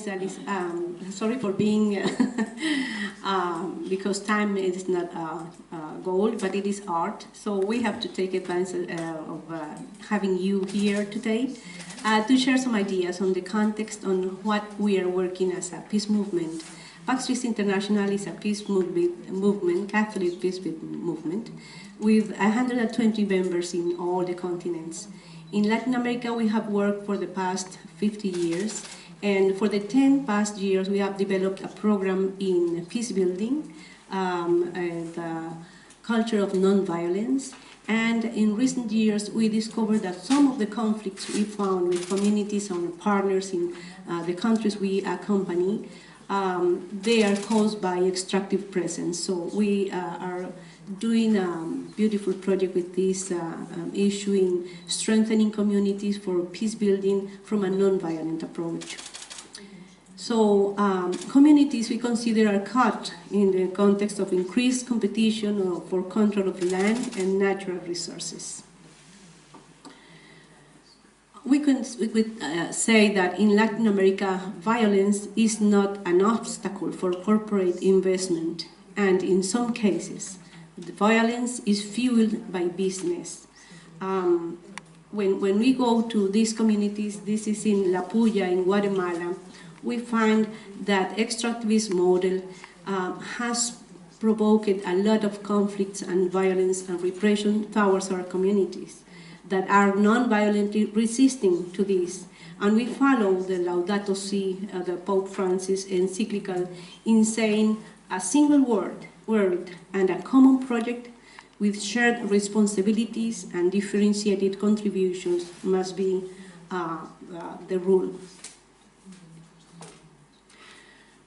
Alice, sorry for being, because time is not gold, but it is art. So we have to take advantage of having you here today to share some ideas on the context on what we are working as a peace movement. Pacts International is a peace movement, Catholic peace movement, with 120 members in all the continents. In Latin America, we have worked for the past 50 years, and for the 10 past years, we have developed a program in peace building, the culture of nonviolence, and in recent years, we discovered that some of the conflicts we found with communities and partners in the countries we accompany, they are caused by extractive presence. So we are doing a beautiful project with this issue in strengthening communities for peace building from a non-violent approach. So communities we consider are caught in the context of increased competition for control of land and natural resources. We could say that in Latin America, violence is not an obstacle for corporate investment, and in some cases, the violence is fueled by business. When we go to these communities, this is in La Puya in Guatemala, we find that extractivist model has provoked a lot of conflicts and violence and repression towards our communities that are non-violently resisting to this. And we follow the Laudato Si, the Pope Francis encyclical, in saying a single word and a common project with shared responsibilities and differentiated contributions must be the rule.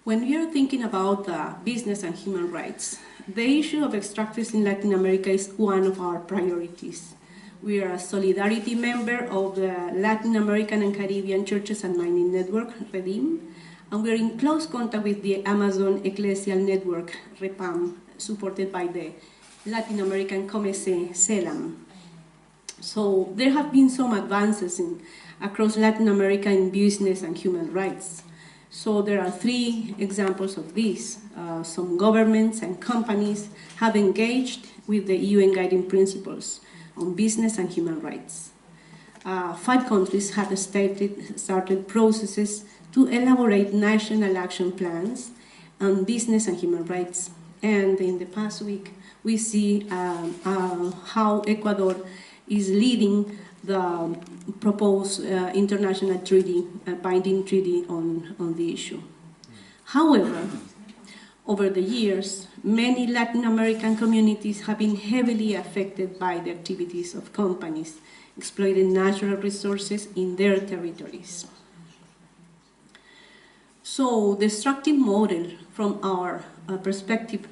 When we are thinking about business and human rights, the issue of extractives in Latin America is one of our priorities. We are a Solidarity member of the Latin American and Caribbean Churches and Mining Network, REDIM, and we are in close contact with the Amazon Ecclesial Network, REPAM, supported by the Latin American Comece, CELAM. So there have been some advances across Latin America in business and human rights. So there are 3 examples of this. Some governments and companies have engaged with the UN Guiding Principles on business and human rights. 5 countries have started processes to elaborate national action plans on business and human rights. And in the past week, we see how Ecuador is leading the proposed international treaty, binding treaty on the issue. However, over the years, many Latin American communities have been heavily affected by the activities of companies exploiting natural resources in their territories. So the extractive model, from our perspective,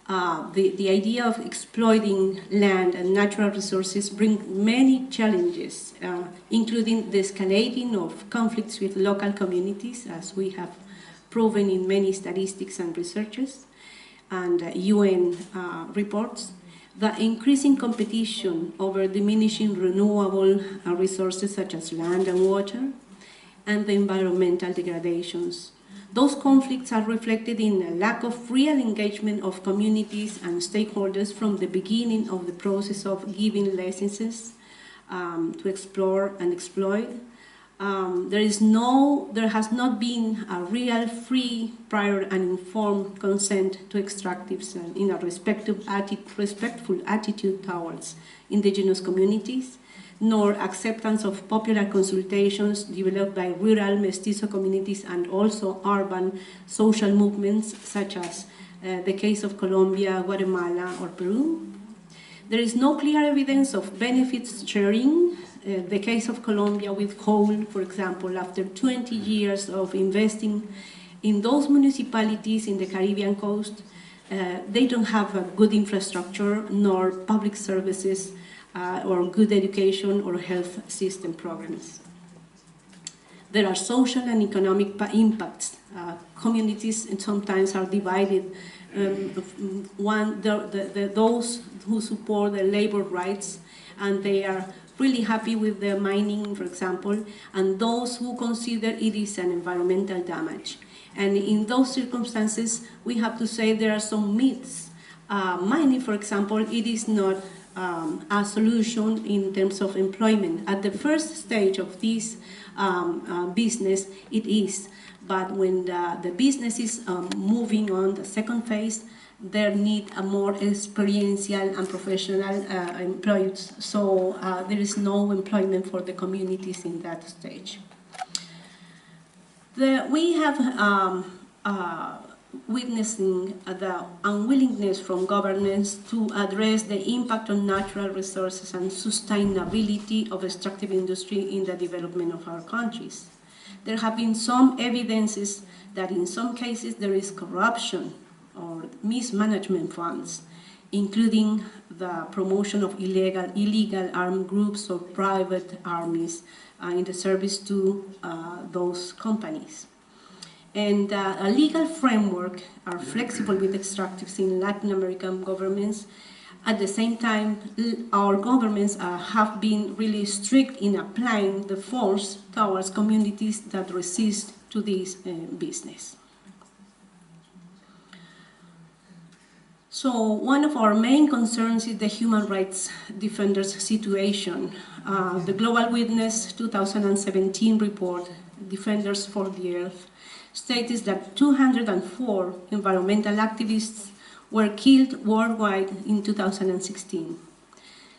the idea of exploiting land and natural resources brings many challenges, including the escalating of conflicts with local communities, as we have proven in many statistics and researches and UN reports, the increasing competition over diminishing renewable resources such as land and water, and the environmental degradations. Those conflicts are reflected in a lack of real engagement of communities and stakeholders from the beginning of the process of giving licenses to explore and exploit. There has not been a real free, prior and informed consent to extractives in a respectful attitude towards indigenous communities, nor acceptance of popular consultations developed by rural mestizo communities and also urban social movements such as the Case of Colombia, Guatemala, or Peru. There is no clear evidence of benefits sharing. The Case of Colombia with coal, for example, after 20 years of investing in those municipalities in the Caribbean coast, they don't have a good infrastructure nor public services or good education or health system programs. There are social and economic impacts. Communities sometimes are divided. Those who support the labor rights, and they are really happy with the mining, for example, and those who consider it is an environmental damage. And in those circumstances, we have to say there are some myths. Mining, for example, it is not a solution in terms of employment. At the first stage of this business, it is. But when the business is moving on, the second phase, they need a more experiential and professional employees. So there is no employment for the communities in that stage. We have witnessing the unwillingness from governments to address the impact on natural resources and sustainability of extractive industry in the development of our countries. There have been some evidences that in some cases there is corruption or mismanagement funds, including the promotion of illegal armed groups or private armies in the service to those companies. And a legal framework are flexible with extractives in Latin American governments. At the same time, our governments have been really strict in applying the force towards communities that resist to this business. So one of our main concerns is the human rights defenders' situation. The Global Witness 2017 report, Defenders for the Earth, states that 204 environmental activists were killed worldwide in 2016.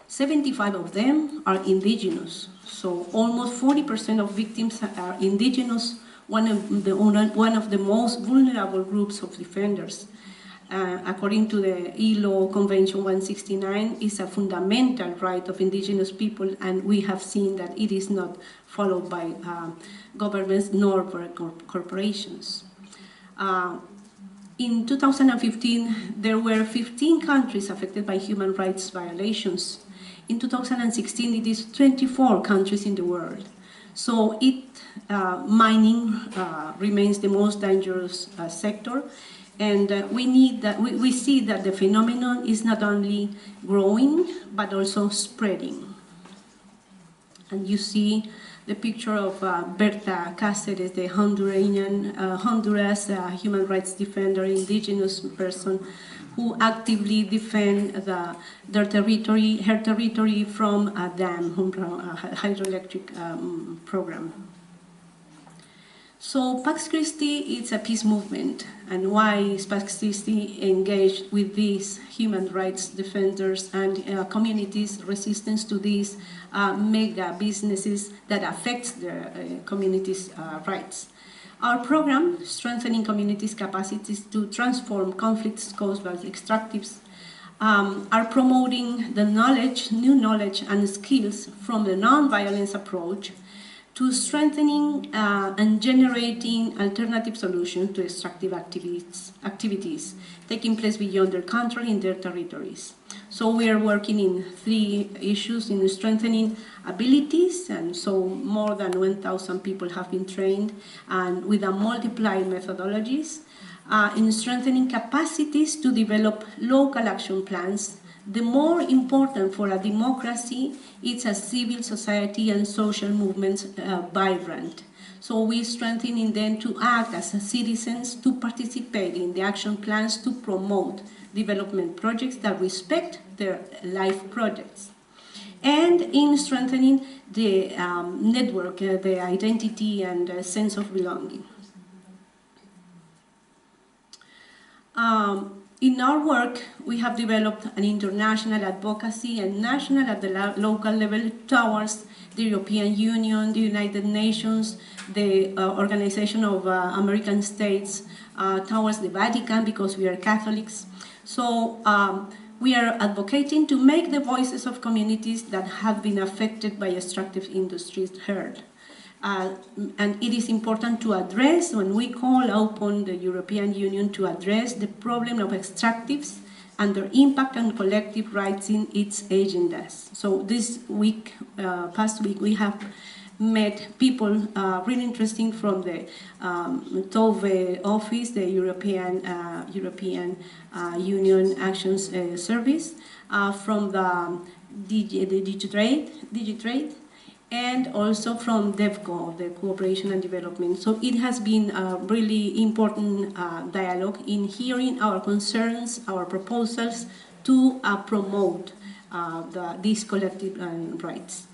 75 of them are indigenous, so almost 40% of victims are indigenous, one of the most vulnerable groups of defenders. According to the ILO Convention 169, is a fundamental right of indigenous people, and we have seen that it is not followed by governments nor by corporations. In 2015, there were 15 countries affected by human rights violations. In 2016, it is 24 countries in the world. So mining remains the most dangerous sector. And we see that the phenomenon is not only growing, but also spreading. And you see the picture of Berta Cáceres, the Honduras human rights defender, indigenous person, who actively defend her territory from a dam, a hydroelectric program. So Pax Christi is a peace movement, and why is Pax Christi engaged with these human rights defenders and communities' resistance to these mega businesses that affects the communities' rights? Our program, Strengthening Communities' Capacities to Transform Conflicts Caused by Extractives, are promoting the new knowledge and skills from the non-violence approach to strengthening and generating alternative solutions to extractive activities taking place beyond their country in their territories. So we are working in 3 issues: in strengthening abilities, and so more than 1,000 people have been trained and with a multiplied methodologies, in strengthening capacities to develop local action plans. The more important for a democracy is a civil society and social movements vibrant. So we strengthening them to act as citizens, to participate in the action plans, to promote development projects that respect their life projects. And in strengthening the network, the identity and sense of belonging. In our work, we have developed an international advocacy and national at the local level towards the European Union, the United Nations, the Organization of American States, towards the Vatican, because we are Catholics. So we are advocating to make the voices of communities that have been affected by extractive industries heard. And it is important to address, when we call upon the European Union to address the problem of extractives and their impact on collective rights in its agendas. So this week, past week, we have met people really interesting from the TOVE office, the European Union Actions Service, from the Digitrade, and also from DevCo, the Cooperation and Development. So it has been a really important dialogue in hearing our concerns, our proposals to promote these collective rights.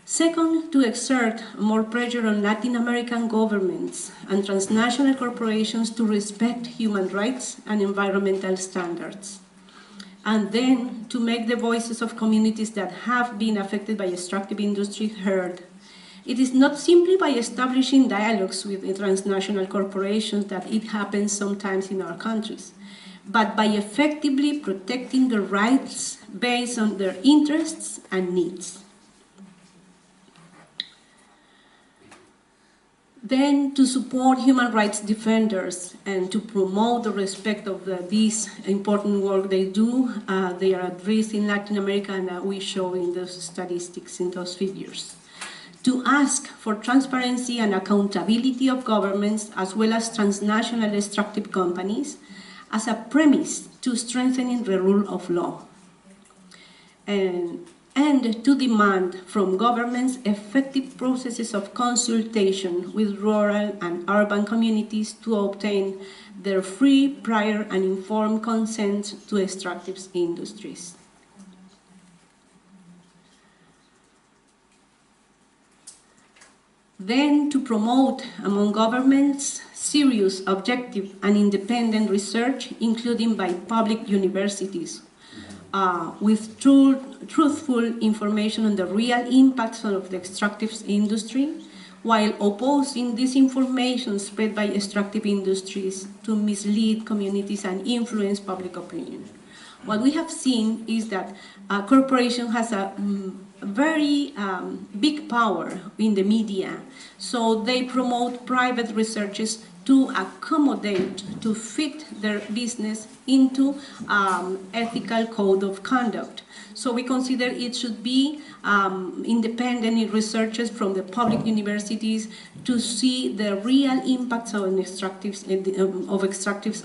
Second, to exert more pressure on Latin American governments and transnational corporations to respect human rights and environmental standards. And then to make the voices of communities that have been affected by extractive industry heard. It is not simply by establishing dialogues with the transnational corporations that it happens sometimes in our countries, but by effectively protecting their rights based on their interests and needs. Then to support human rights defenders and to promote the respect of this important work they do, they are at risk in Latin America, and we show in those statistics, in those figures. To ask for transparency and accountability of governments as well as transnational extractive companies as a premise to strengthening the rule of law. And to demand from governments effective processes of consultation with rural and urban communities to obtain their free, prior, and informed consent to extractive industries. Then to promote among governments serious, objective, and independent research, including by public universities, with truthful information on the real impacts of the extractive industry, while opposing disinformation spread by extractive industries to mislead communities and influence public opinion. What we have seen is that a corporation has a very big power in the media, so they promote private researches to accommodate, to fit their business into ethical code of conduct. So we consider it should be independent researchers from the public universities to see the real impacts of extractives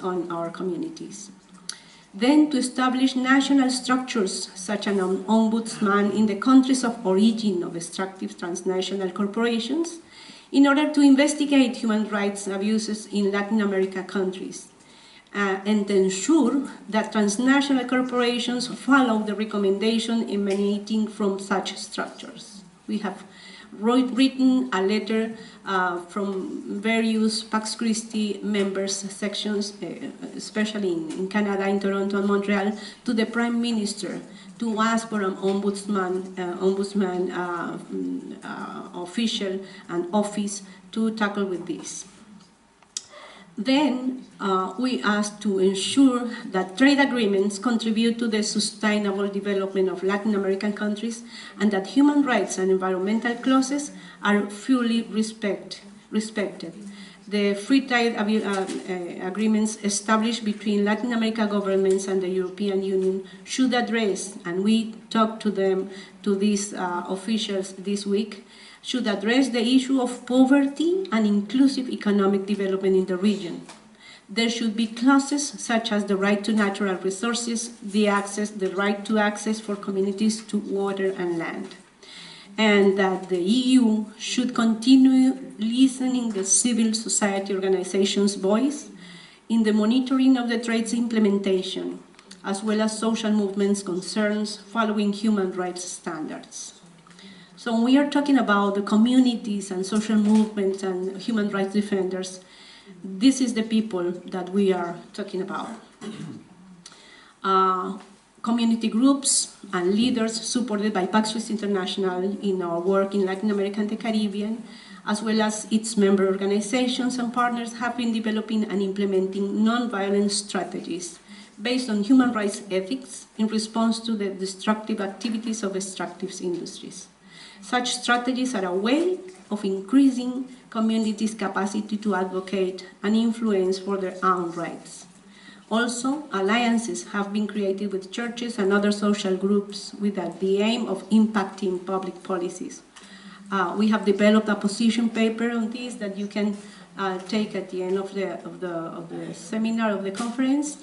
on our communities. Then to establish national structures such as an ombudsman in the countries of origin of extractive transnational corporations, in order to investigate human rights abuses in Latin America countries and ensure that transnational corporations follow the recommendation emanating from such structures. We have written a letter from various Pax Christi members sections, especially in Canada, in Toronto and Montreal, to the Prime Minister to ask for an ombudsman official and office to tackle with this. Then we asked to ensure that trade agreements contribute to the sustainable development of Latin American countries and that human rights and environmental clauses are fully respected. The free trade agreements established between Latin America governments and the European Union should address, and we talked to them, to these officials this week, should address the issue of poverty and inclusive economic development in the region. There should be clauses such as the right to natural resources, the right to access for communities to water and land. And that the EU should continue listening to civil society organizations' voice in the monitoring of the trade's implementation, as well as social movements' concerns following human rights standards. So when we are talking about the communities and social movements and human rights defenders, this is the people that we are talking about. Community groups and leaders supported by Pax Christi International in our work in Latin America and the Caribbean, as well as its member organizations and partners, have been developing and implementing non-violent strategies based on human rights ethics in response to the destructive activities of extractive industries. Such strategies are a way of increasing communities' capacity to advocate and influence for their own rights. Also, alliances have been created with churches and other social groups with the aim of impacting public policies. We have developed a position paper on this that you can take at the end of the seminar, of the conference,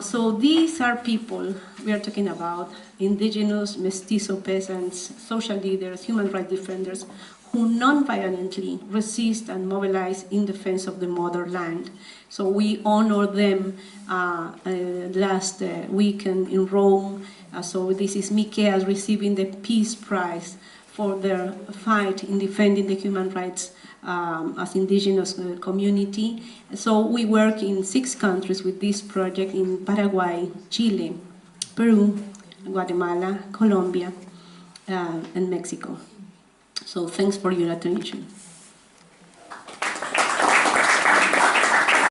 So these are people we are talking about: indigenous, mestizo peasants, social leaders, human rights defenders, who non-violently resist and mobilize in defense of the motherland. So we honor them last weekend in Rome. So this is Miqueas receiving the Peace Prize for their fight in defending the human rights as indigenous community. So we work in 6 countries with this project: in Paraguay, Chile, Peru, Guatemala, Colombia, and Mexico. So thanks for your attention.